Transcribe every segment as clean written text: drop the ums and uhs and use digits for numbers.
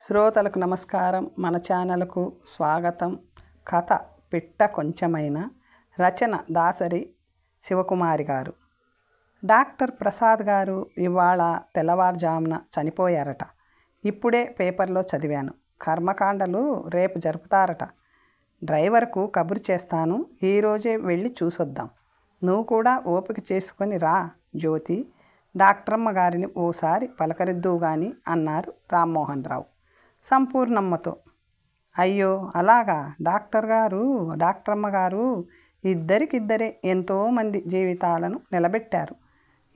శ్రోతలకు నమస్కారం. మన ఛానల్కు స్వాగతం. కథ పిట్ట కొంచెమైన, రచన దాసరి శివకుమారి గారు. డాక్టర్ ప్రసాద్ గారు ఇవాళ తెల్లవారుజామున చనిపోయారట. ఇప్పుడే పేపర్లో చదివాను. కర్మకాండలు రేపు జరుపుతారట. డ్రైవర్కు కబురు చేస్తాను, ఈరోజే వెళ్ళి చూసొద్దాం. నువ్వు కూడా ఓపిక చేసుకొని రా జ్యోతి, డాక్టరమ్మ గారిని ఓసారి పలకరిద్దువు గాని అన్నారు రామ్మోహన్ రావు సంపూర్ణమ్మతో. అయ్యో అలాగా డాక్టరమ్మ గారు ఇద్దరికిద్దరే ఎంతోమంది జీవితాలను నిలబెట్టారు.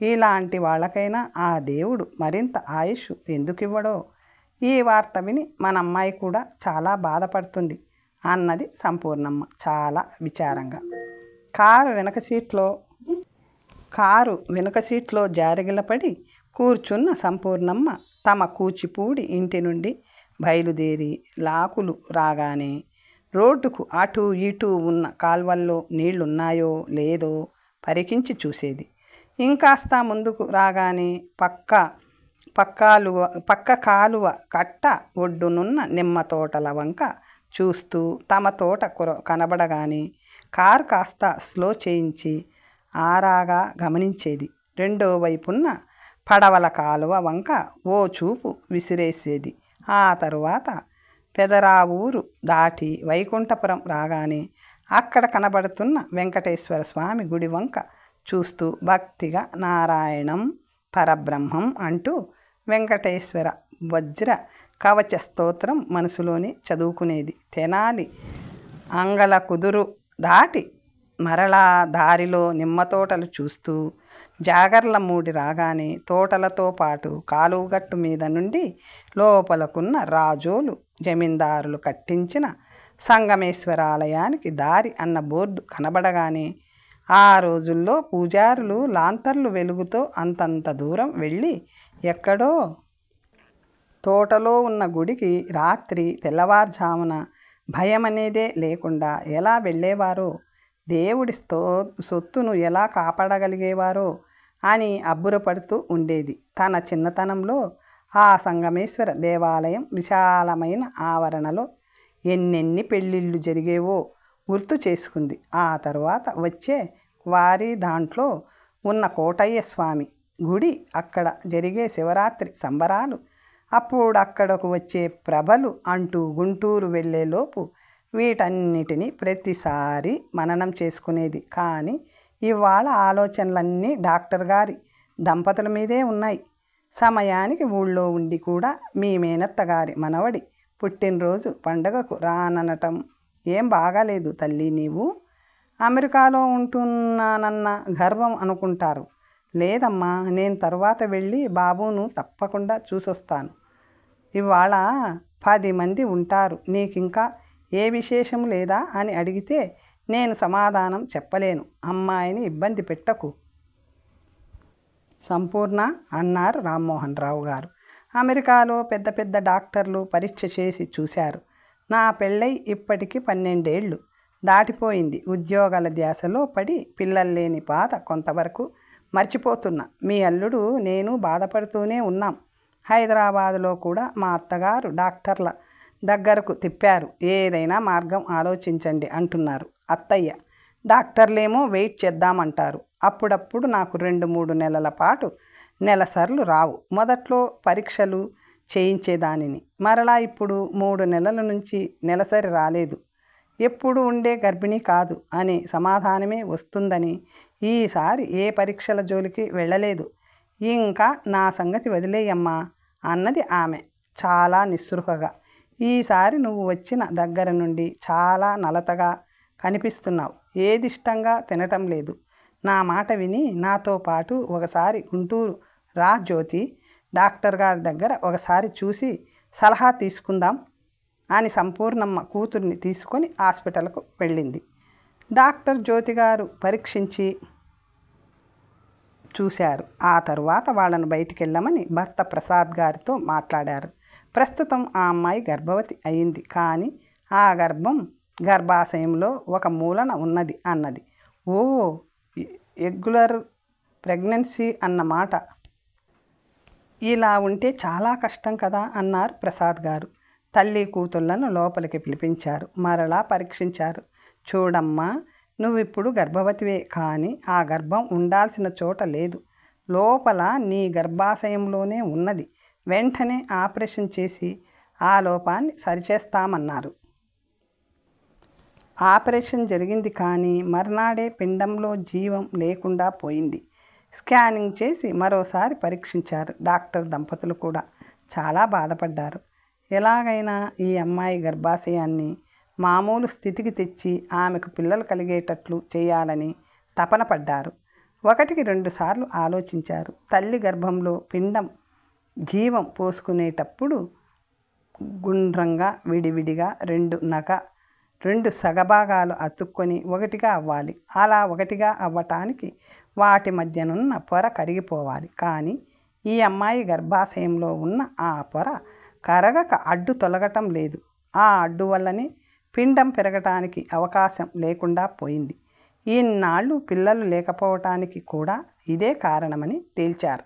ఇలాంటి వాళ్ళకైనా ఆ దేవుడు మరింత ఆయుష్ ఎందుకు ఇవ్వడో. ఈ వార్త విని మన అమ్మాయి కూడా చాలా బాధపడుతుంది అన్నది సంపూర్ణమ్మ చాలా విచారంగా. కారు వెనక సీట్లో జారిగిలపడి కూర్చున్న సంపూర్ణమ్మ తమ కూచిపూడి ఇంటి నుండి బయలుదేరి లాకులు రాగానే రోడ్డుకు అటూ ఇటూ ఉన్న కాల్వల్లో నీళ్లున్నాయో లేదో పరికించి చూసేది. ఇంకాస్త ముందుకు రాగానే పక్క కాలువ కట్ట ఒడ్డునున్న నిమ్మ తోటల వంక చూస్తూ తమ తోట కనబడగానే కారు కాస్త స్లో చేయించి ఆరాగా గమనించేది. రెండో వైపున్న పడవల కాలువ వంక ఓ చూపు విసిరేసేది. ఆ తరువాత పెదరావూరు దాటి వైకుంఠపురం రాగానే అక్కడ కనబడుతున్న వెంకటేశ్వర స్వామి గుడి వంక చూస్తూ భక్తిగా నారాయణం పరబ్రహ్మం అంటూ వెంకటేశ్వర వజ్ర కవచ స్తోత్రం మనసులోని చదువుకునేది. తెనాలి అంగల కుదురు దాటి మరలా దారిలో నిమ్మ తోటలు చూస్తూ జాగర్లమూడి రాగానే తోటలతో పాటు కాలువగట్టు మీద నుండి లోపలకున్న రాజోలు జమీందారులు కట్టించిన సంగమేశ్వరాలయానికి దారి అన్న బోర్డు కనబడగానే ఆ రోజుల్లో పూజారులు లాంతర్లు వెలుగుతో అంతంత దూరం వెళ్ళి ఎక్కడో తోటలో ఉన్న గుడికి రాత్రి తెల్లవారుజామున భయమనేదే లేకుండా ఎలా వెళ్ళేవారో, దేవుడి సొత్తును ఎలా కాపాడగలిగేవారో అని అబ్బురపడుతూ ఉండేది. తన చిన్నతనంలో ఆ సంగమేశ్వర దేవాలయం విశాలమైన ఆవరణలో ఎన్నెన్ని పెళ్ళిళ్ళు జరిగేవో గుర్తు చేసుకుంది. ఆ తరువాత వచ్చే వారి దాంట్లో ఉన్న కోటయ్య స్వామి గుడి, అక్కడ జరిగే శివరాత్రి సంబరాలు, అప్పుడు అక్కడకు వచ్చే ప్రభలు అంటూ గుంటూరు వెళ్ళేలోపు వీటన్నిటినీ ప్రతిసారి మననం చేసుకునేది. కానీ ఇవాళ ఆలోచనలన్నీ డాక్టర్ గారి దంపతుల మీదే ఉన్నాయి. సమయానికి ఊళ్ళో ఉండి కూడా మీ మేనత్తగారి మనవడి పుట్టినరోజు పండగకు రాననటం ఏం బాగాలేదు తల్లి. నీవు అమెరికాలో ఉంటున్నానన్న గర్వం అనుకుంటారు. లేదమ్మా, నేను తర్వాత వెళ్ళి బాబును తప్పకుండా చూసొస్తాను. ఇవాళ 10 మంది ఉంటారు. నీకింకా ఏ విశేషం లేదా అని అడిగితే నేను సమాధానం చెప్పలేను. అమ్మాయిని ఇబ్బంది పెట్టకు సంపూర్ణ అన్నారు రామ్మోహన్ రావు గారు. అమెరికాలో పెద్ద పెద్ద డాక్టర్లు పరీక్ష చేసి చూశారు. నా పెళ్ళై ఇప్పటికి 12 ఏళ్ళు దాటిపోయింది. ఉద్యోగాల ధ్యాసలో పడి పిల్లలు లేని బాధ కొంతవరకు మర్చిపోతున్నా. మీ అల్లుడు నేను బాధపడుతూనే ఉన్నాం. హైదరాబాదులో కూడా మా అత్తగారు డాక్టర్ల దగ్గరకు తిప్పారు. ఏదైనా మార్గం ఆలోచించండి అంటున్నారు అత్తయ్య. డాక్టర్లేమో వెయిట్ చేద్దామంటారు. అప్పుడప్పుడు నాకు 2-3 నెలల పాటు నెలసర్లు రావు. మొదట్లో పరీక్షలు చేయించేదానిని. మరలా ఇప్పుడు 3 నెలల నుంచి నెలసరి రాలేదు. ఎప్పుడు ఉండే గర్భిణీ కాదు అనే సమాధానమే వస్తుందని ఈసారి ఏ పరీక్షల జోలికి వెళ్ళలేదు. ఇంకా నా సంగతి వదిలేయమ్మా అన్నది ఆమె చాలా నిస్సృహగా. ఈసారి నువ్వు వచ్చిన దగ్గర నుండి చాలా నలతగా కనిపిస్తున్నావు. ఏదిష్టంగా తినటం లేదు. నా మాట విని నాతో పాటు ఒకసారి గుంటూరు రా జ్యోతి, డాక్టర్ గారి దగ్గర ఒకసారి చూసి సలహా తీసుకుందాం అని సంపూర్ణమ్మ కూతుర్ని తీసుకొని హాస్పిటల్కు వెళ్ళింది. డాక్టర్ జ్యోతి గారు పరీక్షించి చూశారు. ఆ తరువాత వాళ్ళను బయటికి వెళ్ళమని భర్త ప్రసాద్ గారితో మాట్లాడారు. ప్రస్తుతం ఆ అమ్మాయి గర్భవతి అయింది. కానీ ఆ గర్భం గర్భాశయంలో ఒక మూలన ఉన్నది అన్నది. ఓ, రెగ్యులర్ ప్రెగ్నెన్సీ అన్నమాట. ఇలా ఉంటే చాలా కష్టం కదా అన్నారు ప్రసాద్ గారు. తల్లి కూతుళ్లను లోపలికి పిలిపించారు. మరలా పరీక్షించారు. చూడమ్మా, నువ్విప్పుడు గర్భవతివే, కానీ ఆ గర్భం ఉండాల్సిన చోట లేదు. లోపల నీ గర్భాశయంలోనే ఉన్నది. వెంటనే ఆపరేషన్ చేసి ఆ లోపాన్ని సరిచేస్తామన్నారు. ఆపరేషన్ జరిగింది, కానీ మర్నాడే పిండంలో జీవం లేకుండా పోయింది. స్కానింగ్ చేసి మరోసారి పరీక్షించారు. డాక్టర్ దంపతులు కూడా చాలా బాధపడ్డారు. ఎలాగైనా ఈ అమ్మాయి గర్భాశయాన్ని మామూలు స్థితికి తెచ్చి ఆమెకు పిల్లలు కలిగేటట్లు చేయాలని తపన పడ్డారు. 1-2 సార్లు ఆలోచించారు. తల్లి గర్భంలో పిండం జీవం పోసుకునేటప్పుడు గుండ్రంగా విడివిడిగా 2 సగభాగాలు అతుక్కొని ఒకటిగా అవ్వాలి. అలా ఒకటిగా అవ్వటానికి వాటి మధ్యనున్న పొర కరిగిపోవాలి. కానీ ఈ అమ్మాయి గర్భాశయంలో ఉన్న ఆ పొర కరగక అడ్డు తొలగటం లేదు. ఆ అడ్డు వల్లనే పిండం పెరగటానికి అవకాశం లేకుండా పోయింది. ఈనాళ్ళు పిల్లలు లేకపోవటానికి కూడా ఇదే కారణమని తేల్చారు.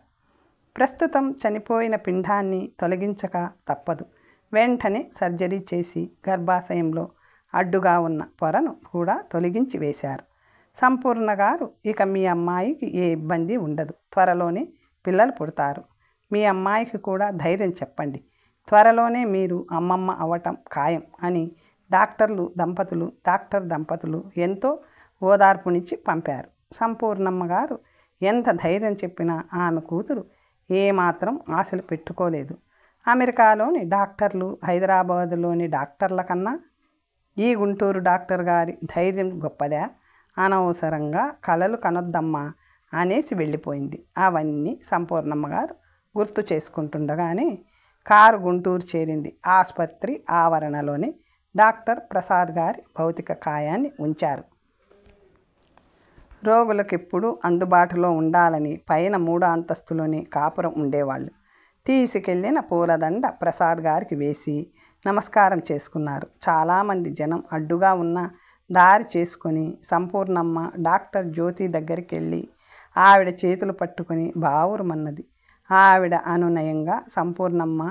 ప్రస్తుతం చనిపోయిన పిండాన్ని తొలగించక తప్పదు. వెంటనే సర్జరీ చేసి గర్భాశయంలో అడ్డుగా ఉన్న పొరను కూడా తొలగించి వేశారు. సంపూర్ణ గారు, ఇక మీ అమ్మాయికి ఏ ఇబ్బంది ఉండదు. త్వరలోనే పిల్లలు పుడతారు. మీ అమ్మాయికి కూడా ధైర్యం చెప్పండి. త్వరలోనే మీరు అమ్మమ్మ అవటం ఖాయం అని డాక్టర్ దంపతులు ఎంతో ఓదార్పునిచ్చి పంపారు. సంపూర్ణమ్మ గారు ఎంత ధైర్యం చెప్పినా ఆమె కూతురు ఏమాత్రం ఆశలు పెట్టుకోలేదు. అమెరికాలోని డాక్టర్లు, హైదరాబాదులోని డాక్టర్ల కన్నా ఈ గుంటూరు డాక్టర్ గారి ధైర్యం గొప్పదా? అనవసరంగా కలలు కనొద్దమ్మా అనేసి వెళ్ళిపోయింది. అవన్నీ సంపూర్ణమ్మ గారు గుర్తు చేసుకుంటుండగానే కారు గుంటూరు చేరింది. ఆసుపత్రి ఆవరణలోనే డాక్టర్ ప్రసాద్ గారి భౌతిక కాయాన్ని ఉంచారు. రోగులకెప్పుడు అందుబాటులో ఉండాలని పైన 3వ అంతస్తులోనే కాపురం ఉండేవాళ్ళు. తీసుకెళ్లిన పూలదండ ప్రసాద్ గారికి వేసి నమస్కారం చేసుకున్నారు. చాలామంది జనం అడ్డుగా ఉన్న దారి చేసుకొని సంపూర్ణమ్మ డాక్టర్ జ్యోతి దగ్గరికి వెళ్ళి ఆవిడ చేతులు పట్టుకొని బావురుమన్నది. ఆవిడ అనునయంగా సంపూర్ణమ్మ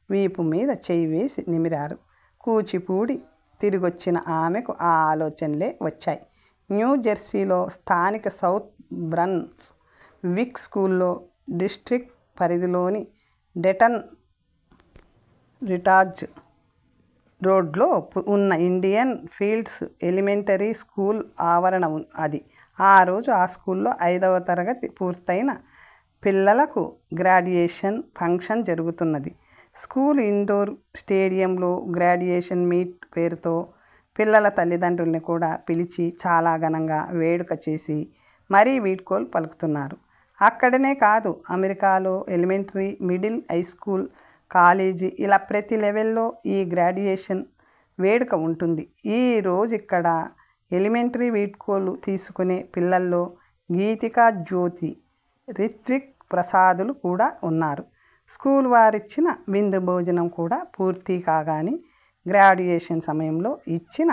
వీపు మీద చేయి వేసి నిమిరారు. కూచిపూడి తిరిగొచ్చిన ఆమెకు ఆ ఆలోచనలే వచ్చాయి. న్యూజెర్సీలో స్థానిక సౌత్ బ్రన్స్ విక్ స్కూల్లో డిస్ట్రిక్ట్ పరిధిలోని డెటన్ రిటాజ్ రోడ్లో ఉన్న ఇండియన్ ఫీల్డ్స్ ఎలిమెంటరీ స్కూల్ ఆవరణ అది. ఆ రోజు ఆ స్కూల్లో 5వ తరగతి పూర్తయిన పిల్లలకు గ్రాడ్యుయేషన్ ఫంక్షన్ జరుగుతున్నది. స్కూల్ ఇండోర్ స్టేడియంలో గ్రాడ్యుయేషన్ మీట్ పేరుతో పిల్లల తల్లిదండ్రుల్ని కూడా పిలిచి చాలా ఘనంగా వేడుక చేసి మరీ వీడ్కోలు పలుకుతున్నారు. అక్కడనే కాదు, అమెరికాలో elementary, middle, high school, college ఇలా ప్రతి లెవెల్లో ఈ గ్రాడ్యుయేషన్ వేడుక ఉంటుంది. ఈరోజు ఇక్కడ ఎలిమెంటరీ వీడ్కోలు తీసుకునే పిల్లల్లో గీతికా, జ్యోతి, రిత్విక్, ప్రసాదులు కూడా ఉన్నారు. స్కూల్ వారిచ్చిన విందు భోజనం కూడా పూర్తి కాగానే గ్రాడ్యుయేషన్ సమయంలో ఇచ్చిన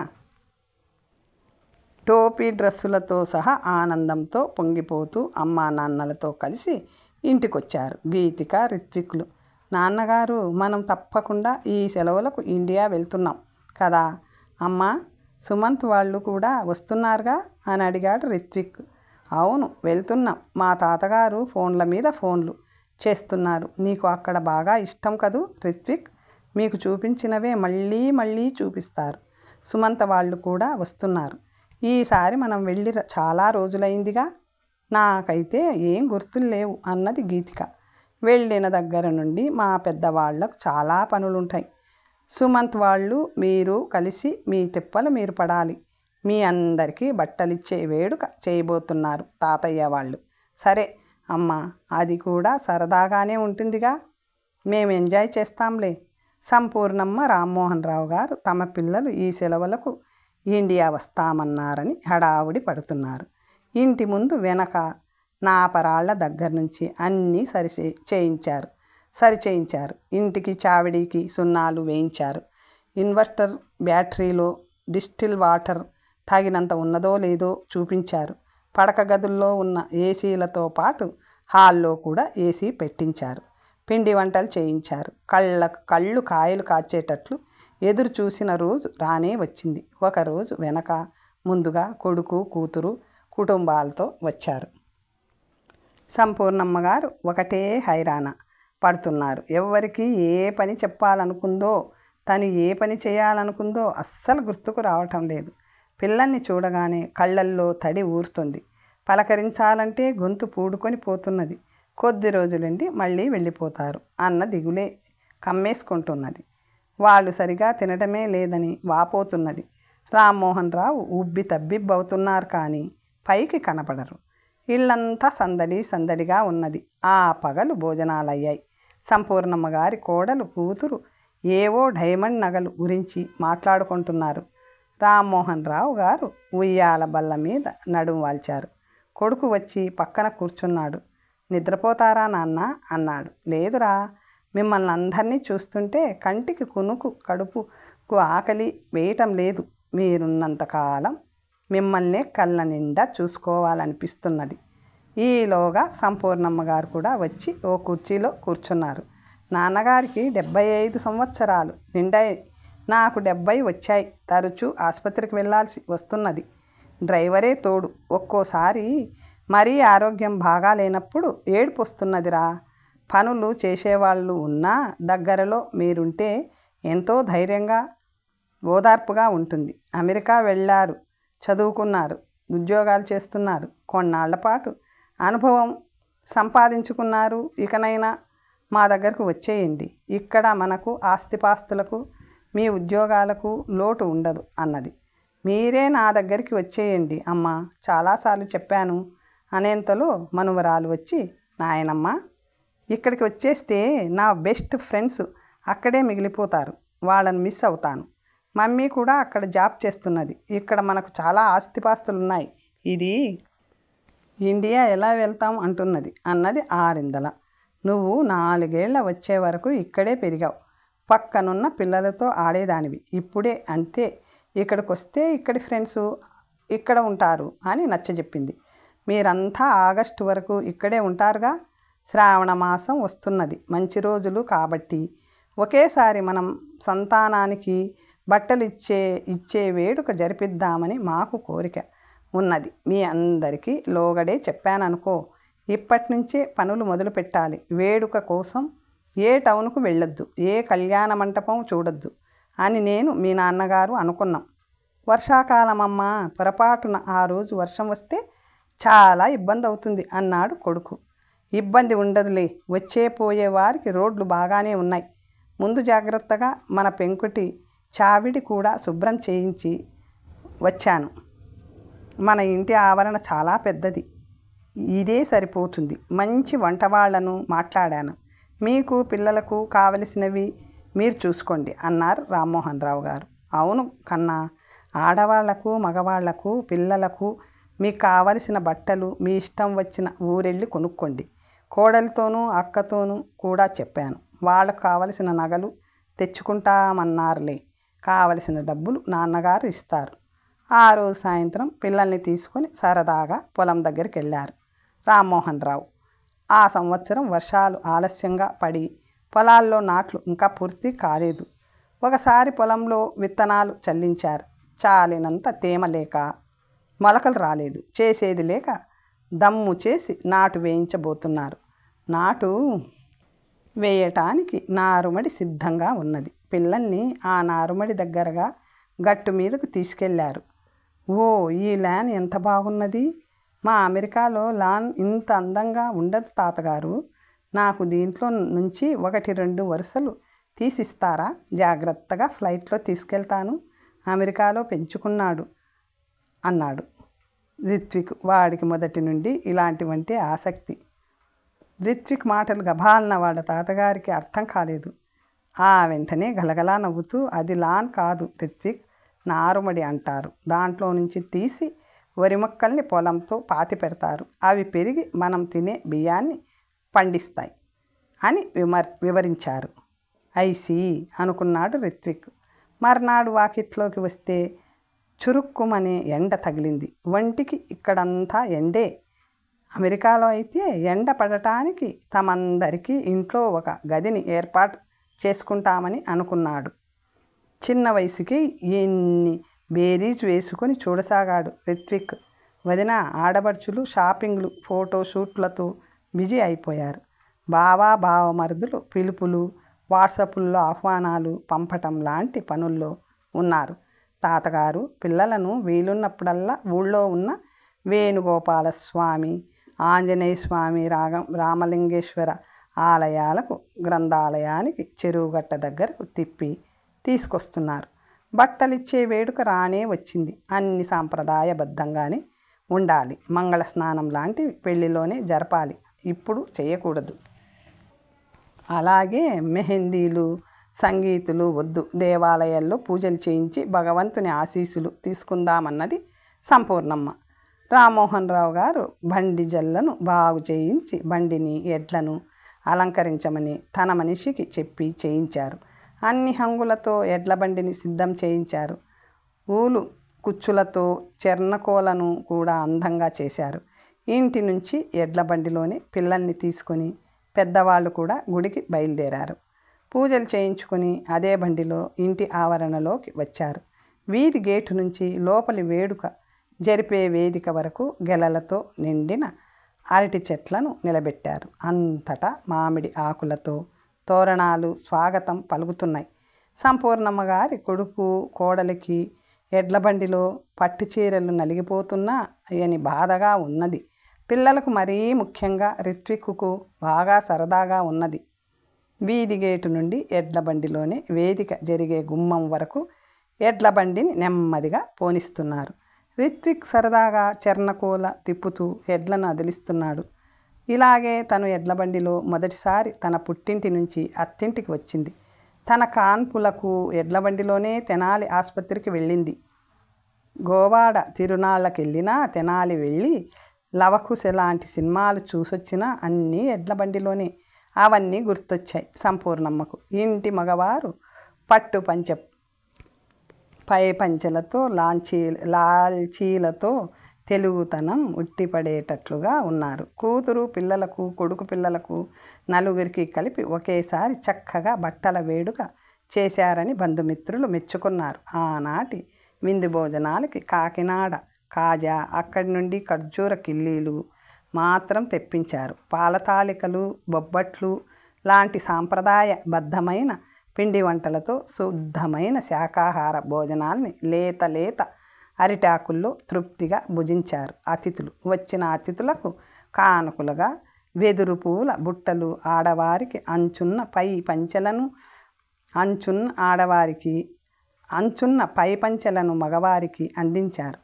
టోపీ డ్రెస్సులతో సహా ఆనందంతో పొంగిపోతూ అమ్మా నాన్నలతో కలిసి ఇంటికొచ్చారు గీతిక, రిత్విక్లు. నాన్నగారు, మనం తప్పకుండా ఈ సెలవులకు ఇండియా వెళ్తున్నాం కదా అమ్మా? సుమంత్ వాళ్ళు కూడా వస్తున్నారుగా అని అడిగాడు రిత్విక్. అవును, వెళ్తున్నాం. మా తాతగారు ఫోన్ల మీద ఫోన్లు చేస్తున్నారు. నీకు అక్కడ బాగా ఇష్టం కదూ రిత్విక్? మీకు చూపించినవే మళ్ళీ మళ్ళీ చూపిస్తారు. సుమంత్ వాళ్ళు కూడా వస్తున్నారు. ఈసారి మనం వెళ్ళి చాలా రోజులైందిగా. నాకైతే ఏం గుర్తులు లేవు అన్నది గీతిక. వెళ్ళిన దగ్గర నుండి మా పెద్దవాళ్లకు చాలా పనులుంటాయి. సుమంత్ వాళ్ళు మీరు కలిసి మీ తిప్పలు మీరు పడాలి. మీ అందరికీ బట్టలిచ్చే వేడుక చేయబోతున్నారు తాతయ్య వాళ్ళు. సరే అమ్మా, అది కూడా సరదాగానే ఉంటుందిగా. మేము ఎంజాయ్ చేస్తాంలే. సంపూర్ణమ్మ, రామ్మోహన్ రావు గారు తమ పిల్లలు ఈ సెలవులకు ఇండియా వస్తామన్నారని హడావుడి పడుతున్నారు. ఇంటి ముందు వెనక నాపరాళ్ల దగ్గర నుంచి అన్నీ సరిచేయించారు. ఇంటికి చావిడికి సున్నాలు వేయించారు. ఇన్వర్టర్ బ్యాటరీలో డిస్టిల్ వాటర్ తగినంత ఉన్నదో లేదో చూపించారు. పడక గదుల్లో ఉన్న ఏసీలతో పాటు హాల్లో కూడా ఏసీ పెట్టించారు. పిండి వంటలు చేయించారు. కళ్ళు కాయలు కాచేటట్లు ఎదురు చూసిన రోజు రానే వచ్చింది. ఒకరోజు వెనక ముందుగా కొడుకు కూతురు కుటుంబాలతో వచ్చారు. సంపూర్ణమ్మ గారు ఒకటే హైరాణ పడుతున్నారు. ఎవరికి ఏ పని చెప్పాలనుకుందో, తను ఏ పని చేయాలనుకుందో అస్సలు గుర్తుకు రావటం లేదు. పిల్లల్ని చూడగానే కళ్ళల్లో తడి ఊరుతుంది. పలకరించాలంటే గొంతు పూడుకొని పోతున్నది. కొద్ది రోజులుండి మళ్ళీ వెళ్ళిపోతారు అన్న దిగులే కమ్మేసుకుంటున్నది. వాళ్ళు సరిగా తినటమే లేదని వాపోతున్నది. రామ్మోహన్ రావు ఉబ్బి తబ్బిబ్బవుతున్నారు కానీ పైకి కనపడరు. ఇల్లంతా సందడి సందడిగా ఉన్నది. ఆ పగలు భోజనాలయ్యాయి. సంపూర్ణమ్మ గారి కోడలు కూతురు ఏవో డైమండ్ నగలు గురించి మాట్లాడుకుంటున్నారు. రామ్మోహన్ రావు గారు ఉయ్యాల బల్ల మీద నడుం వాల్చారు. కొడుకు వచ్చి పక్కన కూర్చున్నాడు. నిద్రపోతారా నాన్న అన్నాడు. లేదురా, మిమ్మల్ని అందరినీ చూస్తుంటే కంటికి కునుకు, కడుపుకు ఆకలి వేయటం లేదు. మీరున్నంతకాలం మిమ్మల్నే కళ్ళ నిండా చూసుకోవాలనిపిస్తున్నది. ఈలోగా సంపూర్ణమ్మ గారు కూడా వచ్చి ఓ కుర్చీలో కూర్చున్నారు. నాన్నగారికి 75 సంవత్సరాలు నిండాయి. నాకు 70 వచ్చాయి. తరచూ ఆసుపత్రికి వెళ్ళాల్సి వస్తున్నది. డ్రైవరే తోడు. ఒక్కోసారి మరీ ఆరోగ్యం బాగా లేనప్పుడు ఏడుపు వస్తున్నదిరా. పనులు చేసేవాళ్ళు ఉన్నా దగ్గరలో మీరుంటే ఎంతో ధైర్యంగా ఓదార్పుగా ఉంటుంది. అమెరికా వెళ్ళారు, చదువుకున్నారు, ఉద్యోగాలు చేస్తున్నారు. కొన్నాళ్ల పాటు అనుభవం సంపాదించుకున్నారు. ఇకనైనా మా దగ్గరకు వచ్చేయండి. ఇక్కడ మనకు ఆస్తిపాస్తులకు, మీ ఉద్యోగాలకు లోటు ఉండదు అన్నది. మీరే నా దగ్గరికి వచ్చేయండి అమ్మా, చాలాసార్లు చెప్పాను అనేంతలో మనుమరాలు వచ్చి, నాయనమ్మ ఇక్కడికి వచ్చేస్తే నా బెస్ట్ ఫ్రెండ్స్ అక్కడే మిగిలిపోతారు. వాళ్ళని మిస్ అవుతాను. మమ్మీ కూడా అక్కడ జాబ్ చేస్తున్నది. ఇక్కడ మనకు చాలా ఆస్తిపాస్తులున్నాయి. ఇది ఇండియా ఎలా వెళ్తాం అంటున్నది అన్నది ఆరిందల. నువ్వు 4 ఏళ్ల వచ్చే వరకు ఇక్కడే పెరిగావు. పక్కనున్న పిల్లలతో ఆడేదానివి. ఇప్పుడే అంతే. ఇక్కడికి వస్తే ఇక్కడి ఫ్రెండ్స్ ఇక్కడ ఉంటారు అని నచ్చజెప్పింది. మీరంతా ఆగస్టు వరకు ఇక్కడే ఉంటారుగా. శ్రావణ మాసం వస్తున్నది. మంచి రోజులు కాబట్టి ఒకేసారి మనం సంతానానికి బట్టలు ఇచ్చే వేడుక జరిపిద్దామని మాకు కోరిక ఉన్నది. మీ అందరికీ లోగడే చెప్పాననుకో. ఇప్పటి నుంచే పనులు మొదలు పెట్టాలి. వేడుక కోసం ఏ టౌన్కు వెళ్ళొద్దు, ఏ కళ్యాణ మంటపం చూడొద్దు అని నేను మీ నాన్నగారు అనుకున్నాం. వర్షాకాలమమ్మా, పొరపాటున ఆ రోజు వర్షం వస్తే చాలా ఇబ్బంది అవుతుంది అన్నాడు కొడుకు. ఇబ్బంది ఉండదులే, వచ్చే పోయే వారికి రోడ్లు బాగానే ఉన్నాయి. ముందు జాగ్రత్తగా మన పెంకుటి చావిడి కూడా శుభ్రం చేయించి వచ్చాను. మన ఇంటి ఆవరణ చాలా పెద్దది. ఇదే సరిపోతుంది. మంచి వంటవాళ్లను మాట్లాడాను. మీకు పిల్లలకు కావలసినవి మీరు చూసుకోండి అన్నారు రామ్మోహన్ రావు గారు. అవును కన్నా, ఆడవాళ్లకు, మగవాళ్లకు, పిల్లలకు మీకు కావలసిన బట్టలు మీ ఇష్టం వచ్చిన ఊరెళ్ళి కొనుక్కోండి. కోడలితోనూ అక్కతోనూ కూడా చెప్పాను. వాళ్ళకు కావలసిన నగలు తెచ్చుకుంటామన్నారులే. కావలసిన డబ్బులు నాన్నగారు ఇస్తారు. ఆ రోజు సాయంత్రం పిల్లల్ని తీసుకొని సరదాగా పొలం దగ్గరికి వెళ్ళారు రామ్మోహన్ రావు. ఆ సంవత్సరం వర్షాలు ఆలస్యంగా పడి పొలాల్లో నాట్లు ఇంకా పూర్తి కాలేదు. ఒకసారి పొలంలో విత్తనాలు చల్లించారు. చాలినంత తేమ లేక మొలకలు రాలేదు. చేసేది లేక దమ్ము చేసి నాటు వేయించబోతున్నారు. నాటు వేయటానికి నారుమడి సిద్ధంగా ఉన్నది. పిల్లల్ని ఆ నారుమడి దగ్గరగా గట్టు మీదకు తీసుకెళ్లారు. ఓ, ఈ లాన్ ఎంత బాగున్నది. మా అమెరికాలో లాన్ ఇంత అందంగా ఉండదు తాతగారు. నాకు దీంట్లో నుంచి 1-2 వరుసలు తీసిస్తారా? జాగ్రత్తగా ఫ్లైట్లో తీసుకెళ్తాను. అమెరికాలో పెంచుకున్నాడు అన్నాడు రిత్విక్. వాడికి మొదటి నుండి ఇలాంటివంటే ఆసక్తి. రిత్విక్ మాటలు గభాలన వాళ్ళ తాతగారికి అర్థం కాలేదు. వెంటనే గలగలా నవ్వుతూ, అది లాన్ కాదు రిత్విక్, నారుమడి అంటారు. దాంట్లో నుంచి తీసి వరి మొక్కల్ని పొలంతో పాతి పెడతారు. అవి పెరిగి మనం తినే బియ్యాన్ని పండిస్తాయి అని వివరించారు. ఐసీ అనుకున్నాడు రిత్విక్. మర్నాడు వాకిట్లోకి వస్తే చురుక్కుమనే ఎండ తగిలింది. వంటికి ఇక్కడంతా ఎండే. అమెరికాలో అయితే ఎండ పడటానికి తమందరికీ ఇంట్లో ఒక గదిని ఏర్పాటు చేసుకుంటామని అనుకున్నాడు. చిన్న వయసుకి ఎన్ని బేరీజ్ వేసుకొని చూడసాగాడు రిత్విక్. వదిన ఆడబడుచులు షాపింగ్లు ఫోటోషూట్లతో బిజీ అయిపోయారు. బావమరుదులు పిలుపులు, వాట్సాప్ల్లో ఆహ్వానాలు పంపటం లాంటి పనుల్లో ఉన్నారు. తాతగారు పిల్లలను వీలున్నప్పుడల్లా ఊళ్ళో ఉన్న వేణుగోపాలస్వామి, ఆంజనేయస్వామి, రామలింగేశ్వర ఆలయాలకు, గ్రంథాలయానికి, చెరువుగట్ట దగ్గరకు తిప్పి తీసుకొస్తున్నారు. బట్టలిచ్చే వేడుక రానే వచ్చింది. అన్ని సాంప్రదాయబద్ధంగానే ఉండాలి. మంగళ స్నానం లాంటివి పెళ్లిలోనే జరపాలి, ఇప్పుడు చేయకూడదు. అలాగే మెహందీలు, సంగీతులు వద్దు. దేవాలయాల్లో పూజలు చేయించి భగవంతుని ఆశీస్సులు తీసుకుందామన్నది సంపూర్ణమ్మ. రామ్మోహన్ రావు గారు బండి జల్లను బాగు చేయించి బండిని, ఎడ్లను అలంకరించమని తన మనిషికి చెప్పి చేయించారు. అన్ని హంగులతో ఎడ్ల బండిని సిద్ధం చేయించారు. ఊలు కుచ్చులతో చెర్నకోలను కూడా అందంగా చేశారు. ఇంటి నుంచి ఎడ్ల బండిలోనే పిల్లల్ని తీసుకొని పెద్దవాళ్ళు కూడా గుడికి బయలుదేరారు. పూజలు చేయించుకొని అదే బండిలో ఇంటి ఆవరణలోకి వచ్చారు. వీధి గేటు నుంచి లోపలి వేడుక జరిపే వేదిక వరకు గెలలతో నిండిన అరటి చెట్లను నిలబెట్టారు. అంతటా మామిడి ఆకులతో తోరణాలు స్వాగతం పలుకుతున్నాయి. సంపూర్ణమ్మ గారి కొడుకు కోడలికి ఎడ్ల బండిలో పట్టు చీరలు నలిగిపోతున్నాయని బాధగా ఉన్నది. పిల్లలకు మరీ ముఖ్యంగా రిత్విక్కు బాగా సరదాగా ఉన్నది. వీధి గేటు నుండి ఎడ్ల బండిలోనే వేదిక జరిగే గుమ్మం వరకు ఎడ్ల బండిని నెమ్మదిగా పోనిస్తున్నారు. రిత్విక్ సరదాగా చెర్నకోల తిప్పుతూ ఎడ్లను అదిలిస్తున్నాడు. ఇలాగే తను ఎడ్ల బండిలో మొదటిసారి తన పుట్టింటి నుంచి అత్తింటికి వచ్చింది. తన కాన్పులకు ఎడ్ల బండిలోనే తెనాలి ఆసుపత్రికి వెళ్ళింది. గోవాడ తిరునాళ్ళకెళ్ళినా, తెనాలి వెళ్ళి లవకుశ లాంటి సినిమాలు చూసొచ్చినా అన్నీ ఎడ్ల బండిలోనే. అవన్నీ గుర్తొచ్చాయి సంపూర్ణమ్మకు. ఇంటి మగవారు పట్టు పై పంచెలతో లాల్చీలతో తెలుగుతనం ఉట్టిపడేటట్లుగా ఉన్నారు. కూతురు పిల్లలకు, కొడుకు పిల్లలకు నలుగురికి కలిపి ఒకేసారి చక్కగా బట్టల వేడుక చేశారని బంధుమిత్రులు మెచ్చుకున్నారు. ఆనాటి విందు భోజనాలకి కాకినాడ కాజా, అక్కడి నుండి ఖర్జూర కిల్లీలు మాత్రం తెప్పించారు. పాలతాలికలు, బొబ్బట్లు లాంటి సాంప్రదాయబద్ధమైన పిండి వంటలతో శుద్ధమైన శాకాహార భోజనాల్ని లేత అరిటాకుల్లో తృప్తిగా భుజించారు అతిథులు. వచ్చిన అతిథులకు కానుకలుగా వెదురు పూల బుట్టలు, ఆడవారికి అంచున్న పై పంచెలను మగవారికి అందించారు.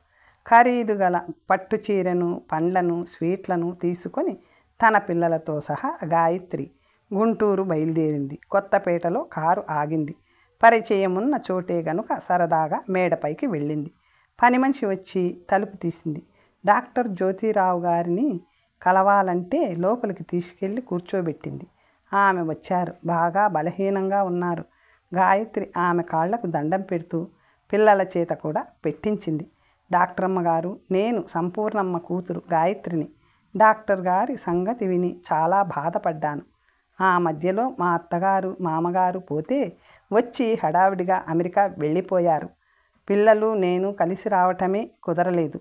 ఖరీదు గల పట్టు చీరను, పండ్లను, స్వీట్లను తీసుకొని తన పిల్లలతో సహా గాయత్రి గుంటూరు బయలుదేరింది. కొత్తపేటలో కారు ఆగింది. పరిచయమున్న చోటే గనుక సరదాగా మేడపైకి వెళ్ళింది. పని మనిషి వచ్చి తలుపు తీసింది. డాక్టర్ జ్యోతిరావు గారిని కలవాలంటే లోపలికి తీసుకెళ్ళి కూర్చోబెట్టింది. ఆమె వచ్చారు. బాగా బలహీనంగా ఉన్నారు. గాయత్రి ఆమె కాళ్లకు దండం పెడుతూ పిల్లల చేత కూడా పెట్టించింది. డాక్టరమ్మ గారు, నేను సంపూర్ణమ్మ కూతురు గాయత్రిని. డాక్టర్ గారి సంగతి విని చాలా బాధపడ్డాను. ఆ మధ్యలో మా అత్తగారు, మామగారు పోతే వచ్చి హడావిడిగా అమెరికా వెళ్ళిపోయారు. పిల్లలు నేను కలిసి రావటమే కుదరలేదు.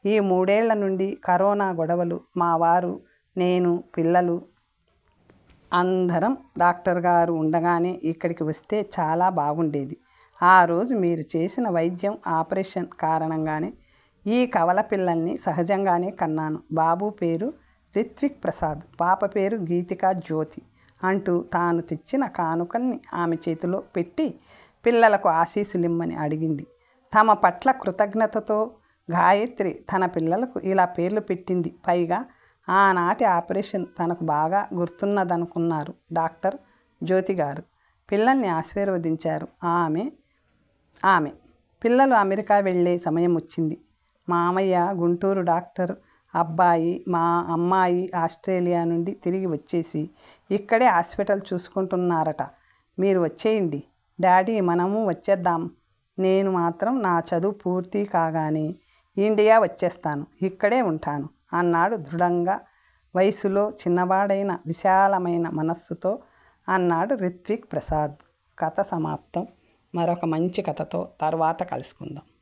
ఈ 3 ఏళ్ల నుండి కరోనా గొడవలు. మా వారు, నేను, పిల్లలు అందరం డాక్టర్ గారు ఉండగానే ఇక్కడికి వస్తే చాలా బాగుండేది. ఆ రోజు మీరు చేసిన వైద్యం, ఆపరేషన్ కారణంగానే ఈ కవల పిల్లల్ని సహజంగానే కన్నాను. బాబు పేరు రిత్విక్ ప్రసాద్, పాప పేరు గీతికా జ్యోతి అంటూ తాను తెచ్చిన కానుకల్ని ఆమె చేతిలో పెట్టి పిల్లలకు ఆశీస్సులిమ్మని అడిగింది. తమ పట్ల కృతజ్ఞతతో గాయత్రి తన పిల్లలకు ఇలా పేర్లు పెట్టింది. పైగా ఆనాటి ఆపరేషన్ తనకు బాగా గుర్తున్నదనుకున్నారు డాక్టర్ జ్యోతి గారు. పిల్లల్ని ఆశీర్వదించారు. ఆమె పిల్లలు అమెరికా వెళ్ళే సమయం వచ్చింది. మామయ్య గుంటూరు డాక్టర్, మా అమ్మాయి ఆస్ట్రేలియా నుండి తిరిగి వచ్చేసి ఇక్కడే హాస్పిటల్ చూసుకుంటున్నారట. మీరు వచ్చేయండి డాడీ, మనము వచ్చేద్దాం. నేను మాత్రం నా చదువు పూర్తి కాగానే ఇండియా వచ్చేస్తాను, ఇక్కడే ఉంటాను అన్నాడు దృఢంగా వయసులో చిన్నవాడైన విశాలమైన మనస్సుతో అన్నాడు రిత్విక్ ప్రసాద్. కథ సమాప్తం. మరొక మంచి కథతో తర్వాత కలుసుకుందాం.